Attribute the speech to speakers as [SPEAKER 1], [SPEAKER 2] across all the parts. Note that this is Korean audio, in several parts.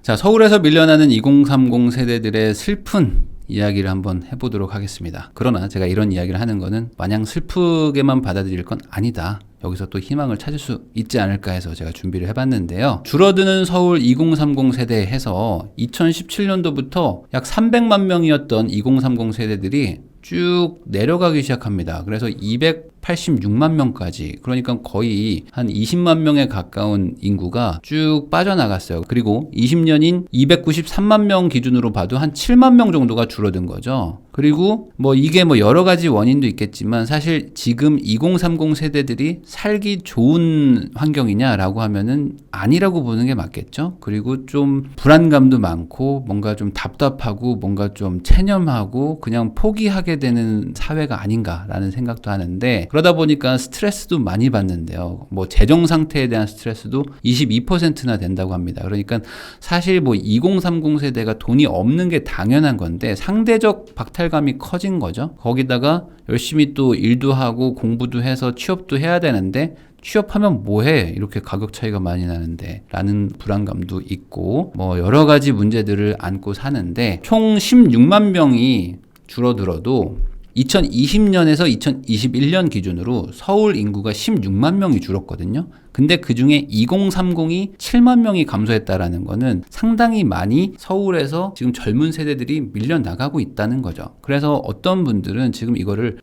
[SPEAKER 1] 자, 서울에서 밀려나는 2030 세대들의 슬픈 이야기를 한번 해보도록 하겠습니다. 그러나 제가 이런 이야기를 하는 거는 마냥 슬프게만 받아들일 건 아니다. 여기서 또 희망을 찾을 수 있지 않을까 해서 제가 준비를 해봤는데요. 줄어드는 서울 2030 세대 해서 2017년도부터 약 300만 명이었던 2030 세대들이 쭉 내려가기 시작합니다. 그래서 286만 명까지, 그러니까 거의 한 20만 명에 가까운 인구가 쭉 빠져나갔어요. 그리고 20년인 293만 명 기준으로 봐도 한 7만 명 정도가 줄어든 거죠. 그리고 이게 여러 가지 원인도 있겠지만 사실 지금 2030 세대들이 살기 좋은 환경이냐라고 하면은 아니라고 보는 게 맞겠죠. 그리고 좀 불안감도 많고 뭔가 좀 답답하고 뭔가 좀 체념하고 그냥 포기하게 되는 사회가 아닌가라는 생각도 하는데, 그러다 보니까 스트레스도 많이 받는데요. 재정 상태에 대한 스트레스도 22%나 된다고 합니다. 그러니까 사실 2030 세대가 돈이 없는 게 당연한 건데 상대적 박탈감이 커진 거죠. 거기다가 열심히 또 일도 하고 공부도 해서 취업도 해야 되는데 취업하면 뭐해? 이렇게 가격 차이가 많이 나는데 라는 불안감도 있고 여러 가지 문제들을 안고 사는데, 총 16만 명이 줄어들어도 2020년에서 2021년 기준으로 서울 인구가 16만 명이 줄었거든요. 근데 그 중에 2030이 7만 명이 감소했다라는 거는 상당히 많이 서울에서 지금 젊은 세대들이 밀려나가고 있다는 거죠. 그래서 어떤 분들은 지금 이거를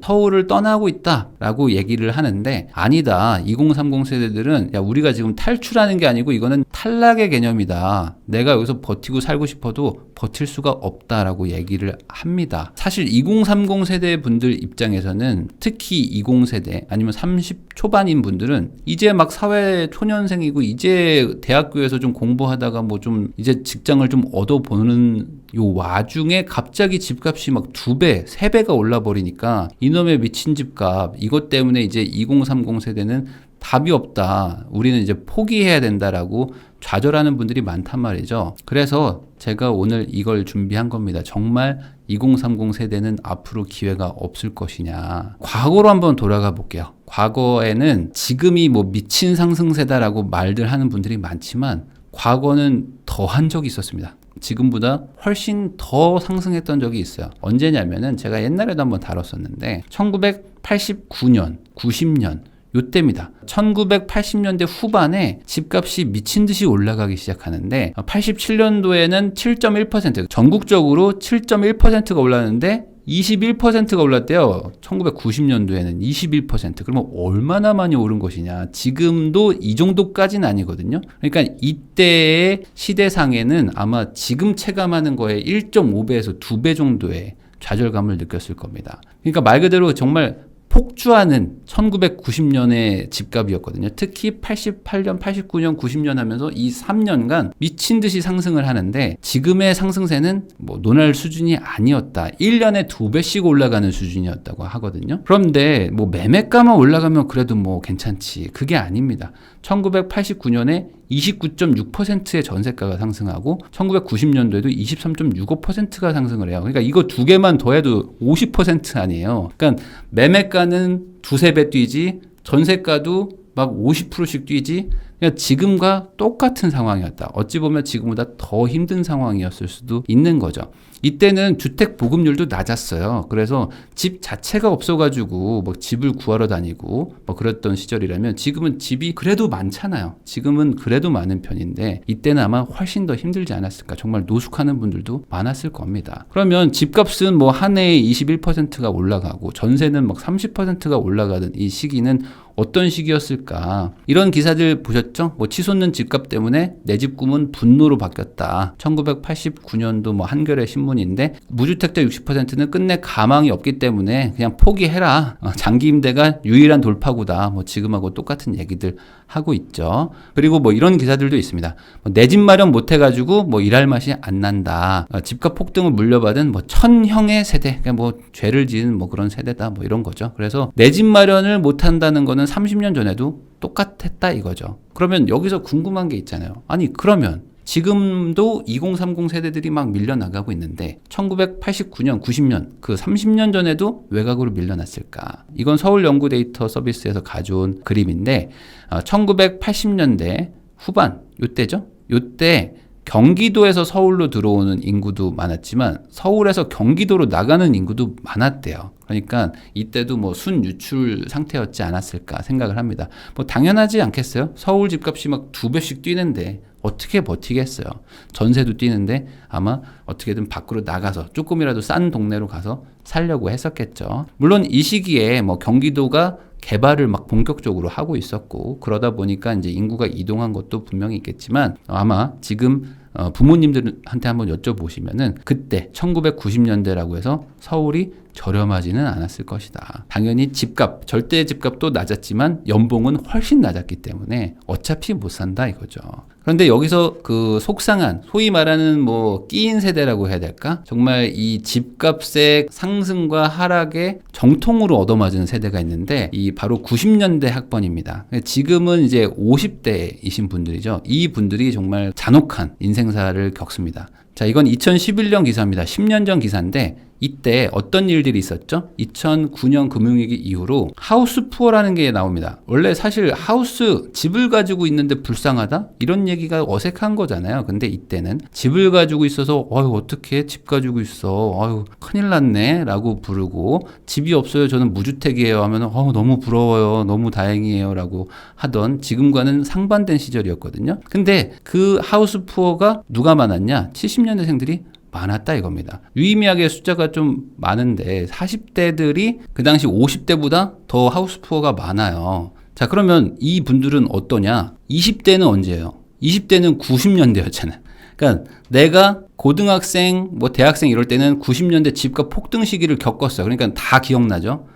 [SPEAKER 1] 서울을 떠나고 있다라고 얘기를 하는데, 아니다. 2030 세대들은 우리가 지금 탈출하는 게 아니고 이거는 탈락의 개념이다. 내가 여기서 버티고 살고 싶어도 버틸 수가 없다라고 얘기를 합니다. 사실 2030 세대 분들 입장에서는, 특히 20세대 아니면 30 초반인 분들은 이제 막 사회 초년생이고 이제 대학교에서 좀 공부하다가 좀 이제 직장을 좀 얻어보는 요 와중에 갑자기 집값이 막 2배, 3배가 올라버리니까 이놈의 미친 집값, 이것 때문에 이제 2030 세대는 답이 없다. 우리는 이제 포기해야 된다라고 좌절하는 분들이 많단 말이죠. 그래서 제가 오늘 이걸 준비한 겁니다. 정말 2030 세대는 앞으로 기회가 없을 것이냐. 과거로 한번 돌아가 볼게요. 과거에는 지금이 미친 상승세다라고 말들 하는 분들이 많지만 과거는 더한 적이 있었습니다. 지금보다 훨씬 더 상승했던 적이 있어요. 언제냐면은 제가 옛날에도 한번 다뤘었는데 1989년, 90년 요때입니다. 1980년대 후반에 집값이 미친 듯이 올라가기 시작하는데 87년도에는 7.1%, 전국적으로 7.1%가 올랐는데 21%가 올랐대요. 1990년도에는 21%. 그러면 얼마나 많이 오른 것이냐. 지금도 이 정도까지는 아니거든요. 그러니까 이때의 시대상에는 아마 지금 체감하는 거에 1.5배에서 2배 정도의 좌절감을 느꼈을 겁니다. 그러니까 말 그대로 정말 폭주하는 1990년의 집값이었거든요. 특히 88년, 89년, 90년 하면서 이 3년간 미친 듯이 상승을 하는데 지금의 상승세는 논할 수준이 아니었다. 1년에 2배씩 올라가는 수준이었다고 하거든요. 그런데 매매가만 올라가면 그래도 괜찮지. 그게 아닙니다. 1989년에 29.6%의 전세가가 상승하고 1990년도에도 23.65%가 상승을 해요. 그러니까 이거 두 개만 더해도 50% 아니에요. 그러니까 매매가는 2-3배 뛰지, 전세가도 막 50%씩 뛰지. 그러니까 지금과 똑같은 상황이었다. 어찌 보면 지금보다 더 힘든 상황이었을 수도 있는 거죠. 이때는 주택 보급률도 낮았어요. 그래서 집 자체가 없어가지고 집을 구하러 다니고 그랬던 시절이라면 지금은 집이 그래도 많잖아요. 지금은 그래도 많은 편인데 이때는 아마 훨씬 더 힘들지 않았을까. 정말 노숙하는 분들도 많았을 겁니다. 그러면 집값은 한 해에 21%가 올라가고 전세는 30%가 올라가던 이 시기는 어떤 시기였을까? 이런 기사들 보셨죠? 치솟는 집값 때문에 내 집 꿈은 분노로 바뀌었다. 1989년도 한겨레 신문인데 무주택자 60%는 끝내 가망이 없기 때문에 그냥 포기해라. 장기 임대가 유일한 돌파구다. 지금하고 똑같은 얘기들 하고 있죠. 그리고 이런 기사들도 있습니다. 내 집 마련 못 해가지고 일할 맛이 안 난다. 집값 폭등을 물려받은 천형의 세대, 그러니까 죄를 지은 그런 세대다. 이런 거죠. 그래서 내 집 마련을 못 한다는 거는 30년 전에도 똑같았다 이거죠. 그러면 여기서 궁금한 게 있잖아요. 아니 그러면 지금도 2030 세대들이 막 밀려나가고 있는데 1989년, 90년 그 30년 전에도 외곽으로 밀려났을까? 이건 서울연구데이터 서비스에서 가져온 그림인데 1980년대 후반 요때죠. 요때 경기도에서 서울로 들어오는 인구도 많았지만 서울에서 경기도로 나가는 인구도 많았대요. 그러니까 이때도 뭐 순유출 상태였지 않았을까 생각을 합니다. 뭐 당연하지 않겠어요? 서울 집값이 막 2배씩 뛰는데 어떻게 버티겠어요? 전세도 뛰는데 아마 어떻게든 밖으로 나가서 조금이라도 싼 동네로 가서 살려고 했었겠죠. 물론 이 시기에 뭐 경기도가 개발을 막 본격적으로 하고 있었고 그러다 보니까 이제 인구가 이동한 것도 분명히 있겠지만 아마 지금 부모님들한테 한번 여쭤보시면은 그때 1990년대라고 해서 서울이 저렴하지는 않았을 것이다. 당연히 집값, 절대 집값도 낮았지만 연봉은 훨씬 낮았기 때문에 어차피 못 산다 이거죠. 그런데 여기서 그 속상한 소위 말하는 뭐 끼인 세대라고 해야 될까? 정말 이 집값의 상승과 하락에 정통으로 얻어맞은 세대가 있는데 이 바로 90년대 학번입니다. 지금은 이제 50대이신 분들이죠. 이 분들이 정말 잔혹한 인생사를 겪습니다. 자, 이건 2011년 기사입니다. 10년 전 기사인데 이때 어떤 일들이 있었죠? 2009년 금융위기 이후로 하우스 푸어라는 게 나옵니다. 원래 사실 하우스, 집을 가지고 있는데 불쌍하다? 이런 얘기가 어색한 거잖아요. 근데 이때는 집을 가지고 있어서 어떻게 집 가지고 있어? 큰일 났네? 라고 부르고 집이 없어요. 저는 무주택이에요. 하면 너무 부러워요. 너무 다행이에요. 라고 하던 지금과는 상반된 시절이었거든요. 근데 그 하우스 푸어가 누가 많았냐? 70년대생들이 많았다 이겁니다. 유의미하게 숫자가 좀 많은데 40대들이 그 당시 50대보다 더 하우스푸어가 많아요. 자, 그러면 이 분들은 어떠냐? 20대는 언제예요? 20대는 90년대였잖아요. 그러니까 내가 고등학생, 뭐 대학생 이럴 때는 90년대 집값 폭등 시기를 겪었어요. 그러니까 다 기억나죠?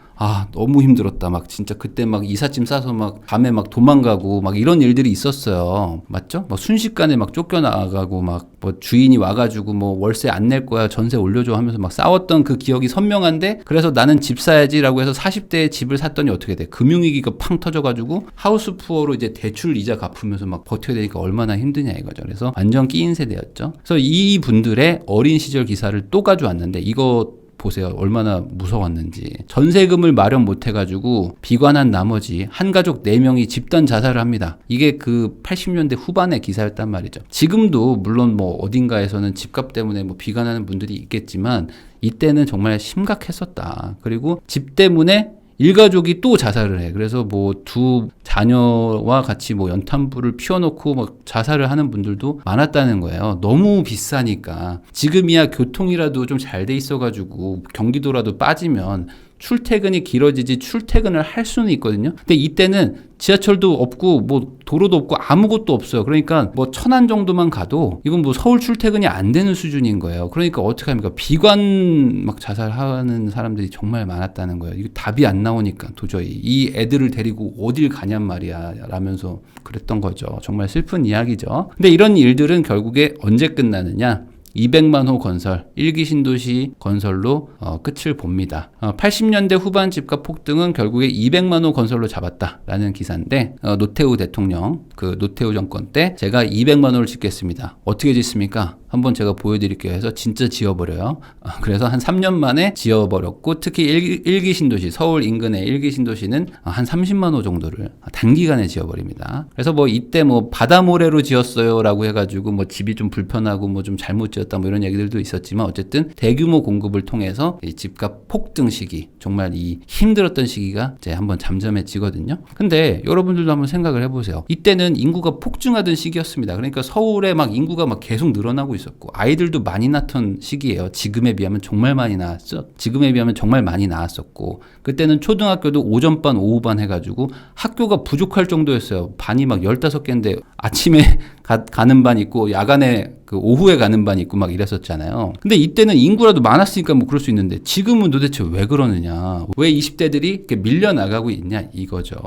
[SPEAKER 1] 너무 힘들었다. 막 진짜 그때 막 이삿짐 싸서 막 밤에 막 도망가고 막 이런 일들이 있었어요. 맞죠? 막 순식간에 막 쫓겨나가고 막 뭐 주인이 와가지고 뭐 월세 안 낼 거야. 전세 올려줘 하면서 막 싸웠던 그 기억이 선명한데 그래서 나는 집 사야지라고 해서 40대에 집을 샀더니 어떻게 돼? 금융위기가 팡 터져가지고 하우스 푸어로 이제 대출 이자 갚으면서 막 버텨야 되니까 얼마나 힘드냐 이거죠. 그래서 완전 끼인 세대였죠. 그래서 이 분들의 어린 시절 기사를 또 가져왔는데 이거 보세요. 얼마나 무서웠는지. 전세금을 마련 못해가지고 비관한 나머지 한 가족 4명이 집단 자살을 합니다. 이게 그 80년대 후반의 기사였단 말이죠. 지금도 물론 뭐 어딘가에서는 집값 때문에 뭐 비관하는 분들이 있겠지만 이때는 정말 심각했었다. 그리고 집 때문에 일가족이 또 자살을 해. 그래서 뭐 두 자녀와 같이 뭐 연탄불을 피워놓고 막 자살을 하는 분들도 많았다는 거예요. 너무 비싸니까. 지금이야 교통이라도 좀 잘 돼 있어가지고 경기도라도 빠지면 출퇴근이 길어지지 출퇴근을 할 수는 있거든요. 근데 이때는 지하철도 없고 뭐 도로도 없고 아무것도 없어요. 그러니까 뭐 천안 정도만 가도 이건 뭐 서울 출퇴근이 안 되는 수준인 거예요. 그러니까 어떻게 합니까? 비관 막 자살하는 사람들이 정말 많았다는 거예요. 이거 답이 안 나오니까 도저히 이 애들을 데리고 어딜 가냔 말이야 라면서 그랬던 거죠. 정말 슬픈 이야기죠. 근데 이런 일들은 결국에 언제 끝나느냐? 200만 호 건설, 1기 신도시 건설로 끝을 봅니다. 80년대 후반 집값 폭등은 결국에 200만 호 건설로 잡았다라는 기사인데 노태우 대통령, 그 노태우 정권 때 제가 200만 호를 짓겠습니다. 어떻게 짓습니까? 한번 제가 보여드릴게요 해서 진짜 지어버려요. 그래서 한 3년 만에 지어버렸고 특히 1기 신도시, 서울 인근의 1기 신도시는 한 30만 호 정도를 단기간에 지어버립니다. 그래서 뭐 이때 뭐 바다 모래로 지었어요 라고 해가지고 뭐 집이 좀 불편하고 뭐 좀 잘못 지었다 뭐 이런 얘기들도 있었지만 어쨌든 대규모 공급을 통해서 이 집값 폭등 시기, 정말 이 힘들었던 시기가 이제 한번 잠잠해지거든요. 근데 여러분들도 한번 생각을 해보세요. 이때는 인구가 폭증하던 시기였습니다. 그러니까 서울에 막 인구가 막 계속 늘어나고 있었고 아이들도 많이 낳던 시기예요. 지금에 비하면 정말 많이 낳았죠. 지금에 비하면 정말 많이 낳았었고 그때는 초등학교도 오전반 오후반 해가지고 학교가 부족할 정도였어요. 반이 막 15개인데 아침에 가는 반 있고 야간에 그 오후에 가는 반 있고 막 이랬었잖아요. 근데 이때는 인구라도 많았으니까 뭐 그럴 수 있는데 지금은 도대체 왜 그러느냐? 왜 20대들이 이렇게 밀려나가고 있냐 이거죠.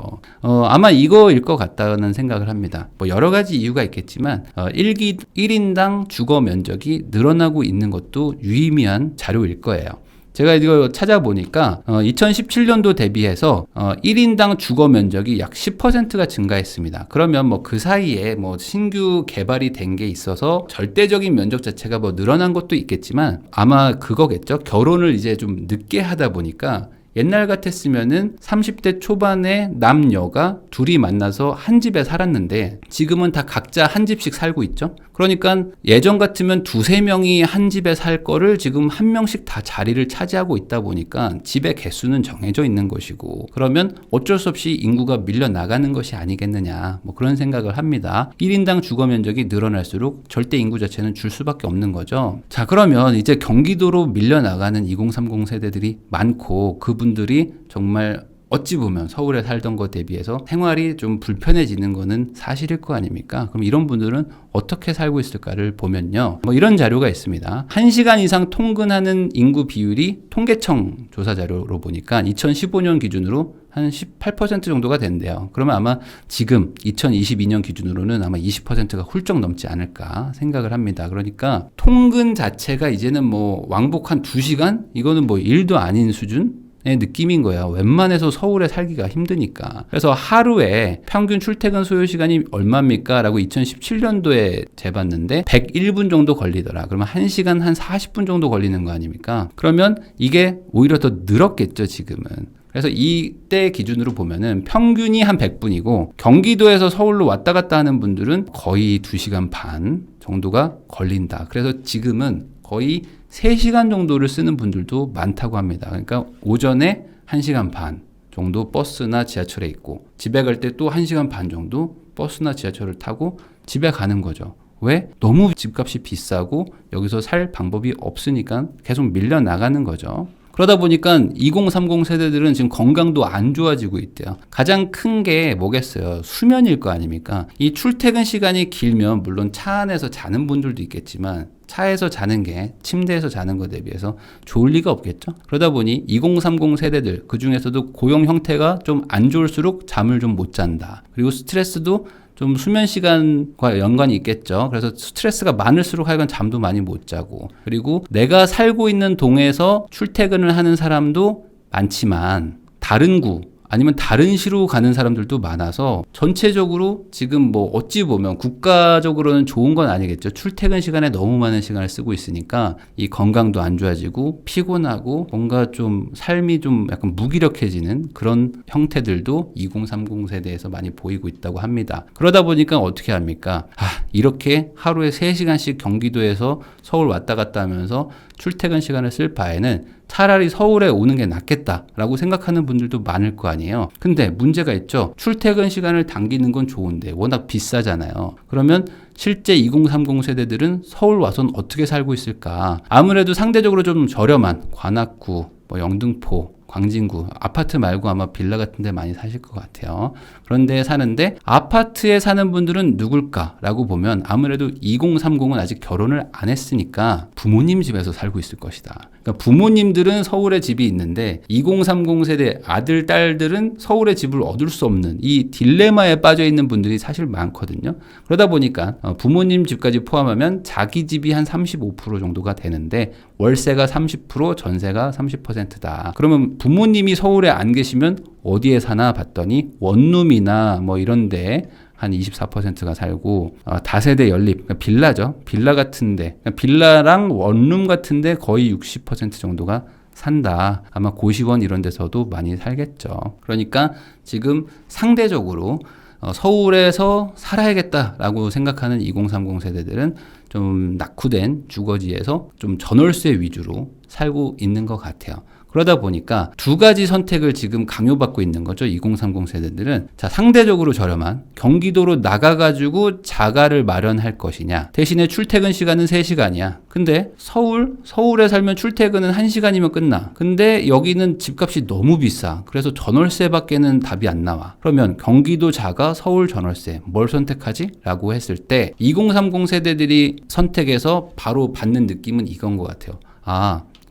[SPEAKER 1] 아마 이거일 것 같다는 생각을 합니다. 뭐 여러 가지 이유가 있겠지만 1인당 주거 면적이 늘어나고 있는 것도 유의미한 자료일 거예요. 제가 이거 찾아보니까 2017년도 대비해서 1인당 주거 면적이 약 10%가 증가했습니다. 그러면 뭐 그 사이에 뭐 신규 개발이 된 게 있어서 절대적인 면적 자체가 뭐 늘어난 것도 있겠지만 아마 그거겠죠. 결혼을 이제 좀 늦게 하다 보니까 옛날 같았으면은 30대 초반에 남녀가 둘이 만나서 한 집에 살았는데 지금은 다 각자 한 집씩 살고 있죠. 그러니까 예전 같으면 두세 명이 한 집에 살 거를 지금 한 명씩 다 자리를 차지하고 있다 보니까 집의 개수는 정해져 있는 것이고, 그러면 어쩔 수 없이 인구가 밀려나가는 것이 아니겠느냐, 뭐 그런 생각을 합니다. 1인당 주거 면적이 늘어날수록 절대 인구 자체는 줄 수밖에 없는 거죠. 자, 그러면 이제 경기도로 밀려나가는 2030 세대들이 많고, 그분들이 정말 어찌 보면 서울에 살던 것 대비해서 생활이 좀 불편해지는 거는 사실일 거 아닙니까? 그럼 이런 분들은 어떻게 살고 있을까를 보면요, 뭐 이런 자료가 있습니다. 1시간 이상 통근하는 인구 비율이 통계청 조사 자료로 보니까 2015년 기준으로 한 18% 정도가 된대요. 그러면 아마 지금 2022년 기준으로는 아마 20%가 훌쩍 넘지 않을까 생각을 합니다. 그러니까 통근 자체가 이제는 뭐 왕복 한 2시간? 이거는 뭐 일도 아닌 수준? 의 느낌인 거예요. 웬만해서 서울에 살기가 힘드니까. 그래서 하루에 평균 출퇴근 소요 시간이 얼마입니까? 라고 2017년도에 재봤는데 101분 정도 걸리더라. 그러면 1시간 한 40분 정도 걸리는 거 아닙니까? 그러면 이게 오히려 더 늘었겠죠, 지금은. 그래서 이때 기준으로 보면은 평균이 한 100분이고 경기도에서 서울로 왔다 갔다 하는 분들은 거의 2시간 반 정도가 걸린다. 그래서 지금은 거의 3시간 정도를 쓰는 분들도 많다고 합니다. 그러니까 오전에 1시간 반 정도 버스나 지하철에 있고, 집에 갈 때 또 1시간 반 정도 버스나 지하철을 타고 집에 가는 거죠. 왜? 너무 집값이 비싸고 여기서 살 방법이 없으니까 계속 밀려 나가는 거죠. 그러다 보니까 2030 세대들은 지금 건강도 안 좋아지고 있대요. 가장 큰 게 뭐겠어요? 수면일 거 아닙니까? 이 출퇴근 시간이 길면 물론 차 안에서 자는 분들도 있겠지만 차에서 자는 게 침대에서 자는 것에 비해서 좋을 리가 없겠죠. 그러다 보니 2030 세대들, 그 중에서도 고용 형태가 좀 안 좋을수록 잠을 좀 못 잔다. 그리고 스트레스도 좀 수면 시간과 연관이 있겠죠. 그래서 스트레스가 많을수록 하여간 잠도 많이 못 자고, 그리고 내가 살고 있는 동에서 출퇴근을 하는 사람도 많지만 다른 구 아니면 다른 시로 가는 사람들도 많아서 전체적으로 지금 뭐 어찌 보면 국가적으로는 좋은 건 아니겠죠. 출퇴근 시간에 너무 많은 시간을 쓰고 있으니까 이 건강도 안 좋아지고 피곤하고 뭔가 좀 삶이 좀 약간 무기력해지는 그런 형태들도 2030 세대에서 많이 보이고 있다고 합니다. 그러다 보니까 어떻게 합니까? 이렇게 하루에 3시간씩 경기도에서 서울 왔다 갔다 하면서 출퇴근 시간을 쓸 바에는 차라리 서울에 오는 게 낫겠다라고 생각하는 분들도 많을 거 아니에요. 근데 문제가 있죠. 출퇴근 시간을 당기는 건 좋은데 워낙 비싸잖아요. 그러면 실제 2030 세대들은 서울 와서는 어떻게 살고 있을까? 아무래도 상대적으로 좀 저렴한 관악구, 뭐 영등포, 광진구, 아파트 말고 아마 빌라 같은 데 많이 사실 것 같아요. 그런데 사는데 아파트에 사는 분들은 누굴까라고 보면 아무래도 2030은 아직 결혼을 안 했으니까 부모님 집에서 살고 있을 것이다. 그러니까 부모님들은 서울에 집이 있는데 2030 세대 아들, 딸들은 서울에 집을 얻을 수 없는 이 딜레마에 빠져 있는 분들이 사실 많거든요. 그러다 보니까 부모님 집까지 포함하면 자기 집이 한 35% 정도가 되는데 월세가 30%, 전세가 30%다. 그러면 부모님이 서울에 안 계시면 어디에 사나 봤더니 원룸이나 뭐 이런데 한 24%가 살고, 다세대 연립, 그러니까 빌라죠. 빌라 같은데, 그러니까 빌라랑 원룸 같은데 거의 60% 정도가 산다. 아마 고시원 이런 데서도 많이 살겠죠. 그러니까 지금 상대적으로 서울에서 살아야겠다라고 생각하는 2030 세대들은 좀 낙후된 주거지에서 좀 전월세 위주로 살고 있는 것 같아요. 그러다 보니까 두 가지 선택을 지금 강요받고 있는 거죠. 2030 세대들은. 자, 상대적으로 저렴한 경기도로 나가가지고 자가를 마련할 것이냐, 대신에 출퇴근 시간은 3시간이야. 근데 서울에 살면 출퇴근은 1시간이면 끝나. 근데 여기는 집값이 너무 비싸. 그래서 전월세밖에는 답이 안 나와. 그러면 경기도 자가, 서울 전월세 뭘 선택하지? 라고 했을 때 2030 세대들이 선택해서 바로 받는 느낌은 이건 것 같아요.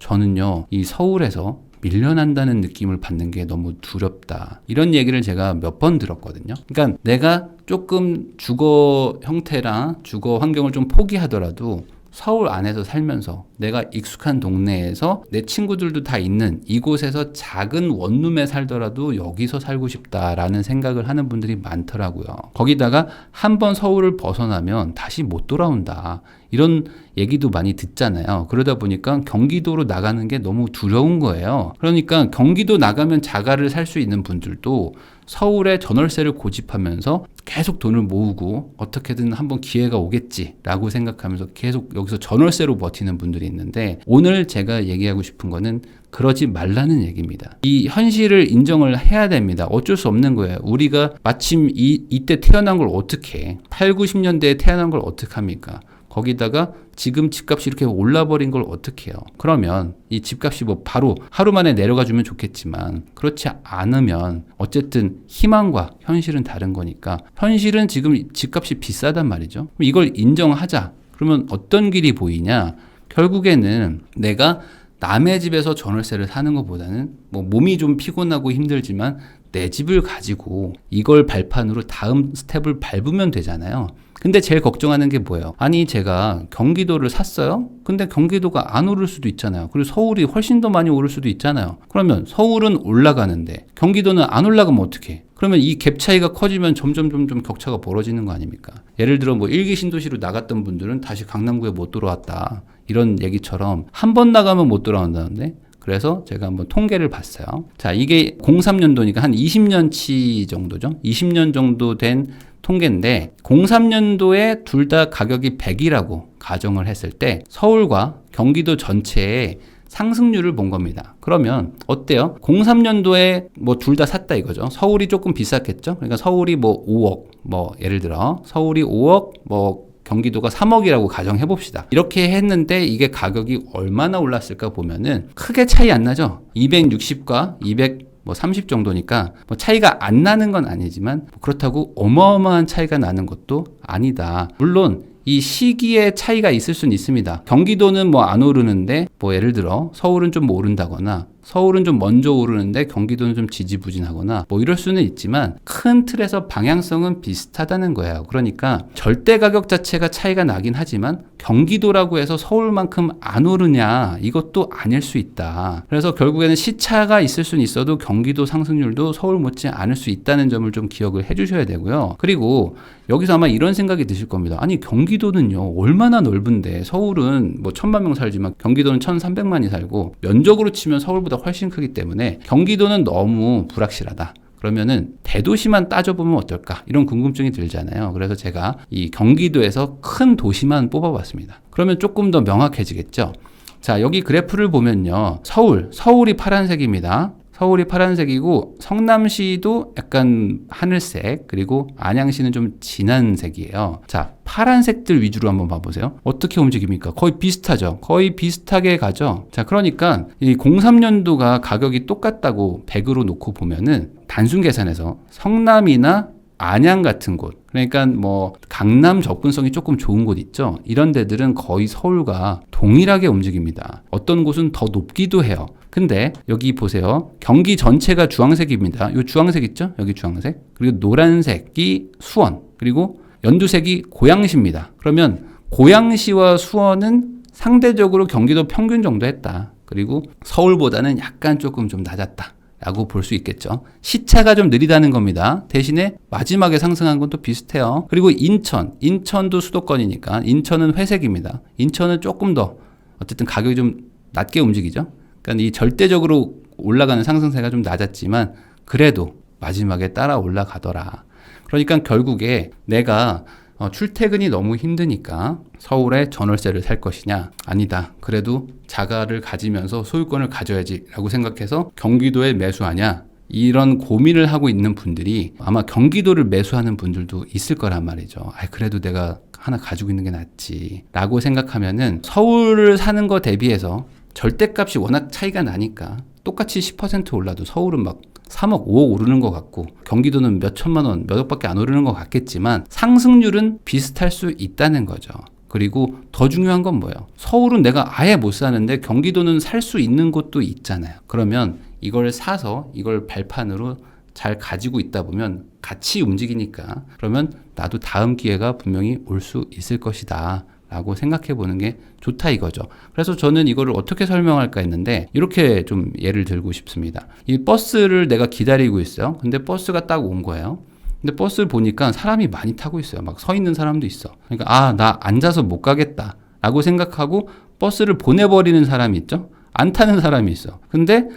[SPEAKER 1] 저는요, 이 서울에서 밀려난다는 느낌을 받는 게 너무 두렵다. 이런 얘기를 제가 몇 번 들었거든요. 그러니까 내가 조금 주거 형태랑 주거 환경을 좀 포기하더라도 서울 안에서 살면서 내가 익숙한 동네에서 내 친구들도 다 있는 이곳에서 작은 원룸에 살더라도 여기서 살고 싶다라는 생각을 하는 분들이 많더라고요. 거기다가 한번 서울을 벗어나면 다시 못 돌아온다. 이런 얘기도 많이 듣잖아요. 그러다 보니까 경기도로 나가는 게 너무 두려운 거예요. 그러니까 경기도 나가면 자가를 살 수 있는 분들도 서울에 전월세를 고집하면서 계속 돈을 모으고 어떻게든 한번 기회가 오겠지라고 생각하면서 계속 여기서 전월세로 버티는 분들이 있는데, 오늘 제가 얘기하고 싶은 거는 그러지 말라는 얘기입니다. 이 현실을 인정을 해야 됩니다. 어쩔 수 없는 거예요. 우리가 마침 이때 태어난 걸 어떻게 해? 8, 90년대에 태어난 걸 어떻게 합니까? 거기다가 지금 집값이 이렇게 올라버린 걸 어떻게 해요? 그러면 이 집값이 뭐 바로 하루 만에 내려가 주면 좋겠지만, 그렇지 않으면 어쨌든 희망과 현실은 다른 거니까, 현실은 지금 집값이 비싸단 말이죠. 그럼 이걸 인정하자. 그러면 어떤 길이 보이냐? 결국에는 내가 남의 집에서 전월세를 사는 것보다는 뭐 몸이 좀 피곤하고 힘들지만 내 집을 가지고 이걸 발판으로 다음 스텝을 밟으면 되잖아요. 근데 제일 걱정하는 게 뭐예요? 아니, 제가 경기도를 샀어요? 근데 경기도가 안 오를 수도 있잖아요. 그리고 서울이 훨씬 더 많이 오를 수도 있잖아요. 그러면 서울은 올라가는데 경기도는 안 올라가면 어떡해? 그러면 이 갭 차이가 커지면 점점 격차가 벌어지는 거 아닙니까? 예를 들어 뭐 1기 신도시로 나갔던 분들은 다시 강남구에 못 들어왔다, 이런 얘기처럼 한 번 나가면 못 돌아온다는데, 그래서 제가 한번 통계를 봤어요. 자, 이게 03년도니까 한 20년치 정도죠. 20년 정도 된 통계인데, 03년도에 둘 다 가격이 100이라고 가정을 했을 때 서울과 경기도 전체의 상승률을 본 겁니다. 그러면 어때요? 03년도에 뭐 둘 다 샀다 이거죠. 서울이 조금 비쌌겠죠. 그러니까 서울이 뭐 5억, 뭐 예를 들어 서울이 5억, 뭐 경기도가 3억이라고 가정해 봅시다. 이렇게 했는데 이게 가격이 얼마나 올랐을까 보면은 크게 차이 안 나죠. 260과 230 정도니까 뭐 차이가 안 나는 건 아니지만, 그렇다고 어마어마한 차이가 나는 것도 아니다. 물론 이 시기에 차이가 있을 수는 있습니다. 경기도는 뭐 안 오르는데 뭐 예를 들어 서울은 좀 오른다거나, 서울은 좀 먼저 오르는데 경기도는 좀 지지부진하거나 뭐 이럴 수는 있지만, 큰 틀에서 방향성은 비슷하다는 거예요. 그러니까 절대 가격 자체가 차이가 나긴 하지만 경기도라고 해서 서울만큼 안 오르냐, 이것도 아닐 수 있다. 그래서 결국에는 시차가 있을 수는 있어도 경기도 상승률도 서울 못지 않을 수 있다는 점을 좀 기억을 해 주셔야 되고요. 그리고 여기서 아마 이런 생각이 드실 겁니다. 아니, 경기도는요 얼마나 넓은데, 서울은 뭐 1000만 명 살지만 경기도는 1300만이 살고 면적으로 치면 서울보다 훨씬 크기 때문에 경기도는 너무 불확실하다. 그러면은 대도시만 따져보면 어떨까? 이런 궁금증이 들잖아요. 그래서 제가 이 경기도에서 큰 도시만 뽑아봤습니다. 그러면 조금 더 명확해지겠죠? 자, 여기 그래프를 보면요. 서울이 파란색입니다. 서울이 파란색이고 성남시도 약간 하늘색, 그리고 안양시는 좀 진한 색이에요. 자, 파란색들 위주로 한번 봐보세요. 어떻게 움직입니까? 거의 비슷하죠. 거의 비슷하게 가죠. 자, 그러니까 이 03년도가 가격이 똑같다고 100으로 놓고 보면은 단순 계산해서 성남이나 안양 같은 곳, 그러니까 뭐 강남 접근성이 조금 좋은 곳 있죠. 이런 데들은 거의 서울과 동일하게 움직입니다. 어떤 곳은 더 높기도 해요. 근데 여기 보세요. 경기 전체가 주황색입니다. 이 주황색 있죠? 여기 주황색. 그리고 노란색이 수원. 그리고 연두색이 고양시입니다. 그러면 고양시와 수원은 상대적으로 경기도 평균 정도 했다. 그리고 서울보다는 약간 조금 좀 낮았다 라고 볼 수 있겠죠. 시차가 좀 느리다는 겁니다. 대신에 마지막에 상승한 건 또 비슷해요. 그리고 인천도 수도권이니까 인천은 회색입니다. 인천은 조금 더 어쨌든 가격이 좀 낮게 움직이죠. 그러니까 이 절대적으로 올라가는 상승세가 좀 낮았지만 그래도 마지막에 따라 올라가더라. 그러니까 결국에 내가 출퇴근이 너무 힘드니까 서울에 전월세를 살 것이냐? 아니다. 그래도 자가를 가지면서 소유권을 가져야지 라고 생각해서 경기도에 매수하냐? 이런 고민을 하고 있는 분들이 아마 경기도를 매수하는 분들도 있을 거란 말이죠. 그래도 내가 하나 가지고 있는 게 낫지 라고 생각하면은 서울을 사는 거 대비해서 절대값이 워낙 차이가 나니까 똑같이 10% 올라도 서울은 막 3억, 5억 오르는 것 같고 경기도는 몇 천만 원, 몇 억밖에 안 오르는 것 같겠지만 상승률은 비슷할 수 있다는 거죠. 그리고 더 중요한 건 뭐예요? 서울은 내가 아예 못 사는데 경기도는 살 수 있는 곳도 있잖아요. 그러면 이걸 사서 이걸 발판으로 잘 가지고 있다 보면 같이 움직이니까, 그러면 나도 다음 기회가 분명히 올 수 있을 것이다 라고 생각해 보는 게 좋다 이거죠. 그래서 저는 이거를 어떻게 설명할까 했는데 이렇게 좀 예를 들고 싶습니다. 이 버스를 내가 기다리고 있어요. 근데 버스가 딱 온 거예요. 근데 버스를 보니까 사람이 많이 타고 있어요. 막 서 있는 사람도 있어. 그러니까 나 앉아서 못 가겠다 라고 생각하고 버스를 보내버리는 사람이 있죠. 안 타는 사람이 있어. 근데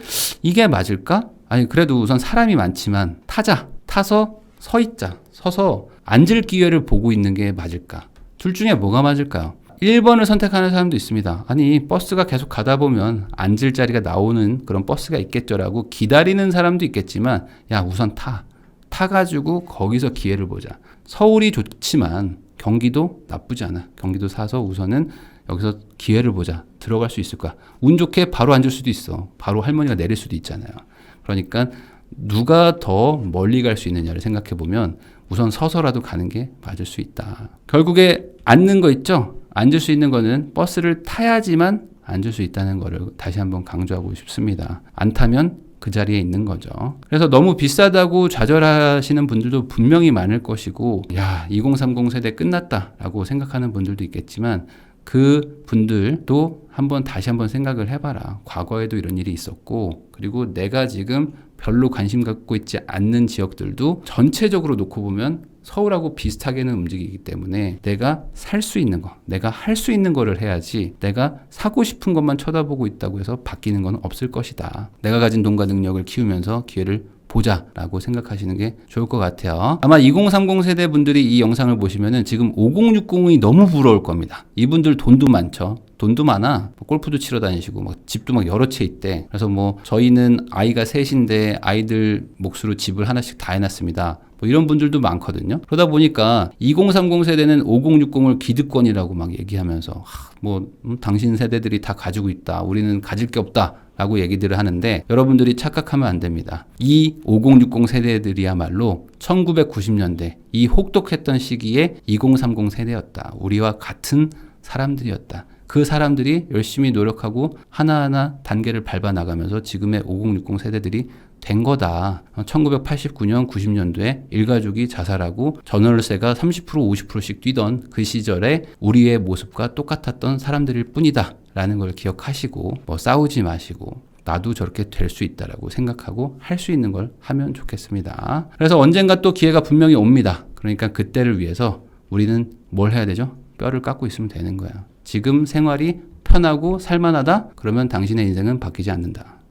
[SPEAKER 1] 이게 맞을까? 아니 그래도 우선 사람이 많지만 타서 서 있자. 서서 앉을 기회를 보고 있는 게 맞을까? 둘 중에 뭐가 맞을까요? 1번을 선택하는 사람도 있습니다. 아니 버스가 계속 가다 보면 앉을 자리가 나오는 그런 버스가 있겠죠라고 기다리는 사람도 있겠지만 야 우선 타가지고 거기서 기회를 보자. 서울이 좋지만 경기도 나쁘지 않아. 경기도 사서 우선은 여기서 기회를 보자. 들어갈 수 있을까? 운 좋게 바로 앉을 수도 있어. 바로 할머니가 내릴 수도 있잖아요. 그러니까 누가 더 멀리 갈 수 있느냐를 생각해 보면 우선 서서라도 가는 게 맞을 수 있다. 결국에 앉는 거 있죠? 앉을 수 있는 거는 버스를 타야지만 앉을 수 있다는 거를 다시 한번 강조하고 싶습니다. 안 타면 그 자리에 있는 거죠. 그래서 너무 비싸다고 좌절하시는 분들도 분명히 많을 것이고 야 2030 세대 끝났다라고 생각하는 분들도 있겠지만 그 분들도 다시 한번 생각을 해봐라. 과거에도 이런 일이 있었고 그리고 내가 지금 별로 관심 갖고 있지 않는 지역들도 전체적으로 놓고 보면 서울하고 비슷하게는 움직이기 때문에 내가 살 수 있는 거, 내가 할 수 있는 거를 해야지 내가 사고 싶은 것만 쳐다보고 있다고 해서 바뀌는 건 없을 것이다. 내가 가진 돈과 능력을 키우면서 기회를 보자라고 생각하시는 게 좋을 것 같아요. 아마 2030 세대 분들이 이 영상을 보시면은 지금 5060이 너무 부러울 겁니다. 이분들 돈도 많죠. 돈도 많아. 골프도 치러 다니시고 집도 여러 채 있대. 그래서 저희는 아이가 셋인데 아이들 몫으로 집을 하나씩 다 해놨습니다. 이런 분들도 많거든요. 그러다 보니까 2030 세대는 5060을 기득권이라고 얘기하면서 당신 세대들이 다 가지고 있다. 우리는 가질 게 없다. 라고 얘기들을 하는데 여러분들이 착각하면 안 됩니다. 이 5060 세대들이야말로 1990년대 이 혹독했던 시기에 2030 세대였다. 우리와 같은 사람들이었다. 그 사람들이 열심히 노력하고 하나하나 단계를 밟아 나가면서 지금의 5060 세대들이 된 거다. 1989년, 90년도에 일가족이 자살하고 전월세가 30%, 50%씩 뛰던 그 시절에 우리의 모습과 똑같았던 사람들일 뿐이다. 라는 걸 기억하시고 싸우지 마시고 나도 저렇게 될 수 있다라고 생각하고 할 수 있는 걸 하면 좋겠습니다. 그래서 언젠가 또 기회가 분명히 옵니다. 그러니까 그때를 위해서 우리는 뭘 해야 되죠? 뼈를 깎고 있으면 되는 거예요. 지금 생활이 편하고 살만하다? 그러면 당신의 인생은 바뀌지 않는다.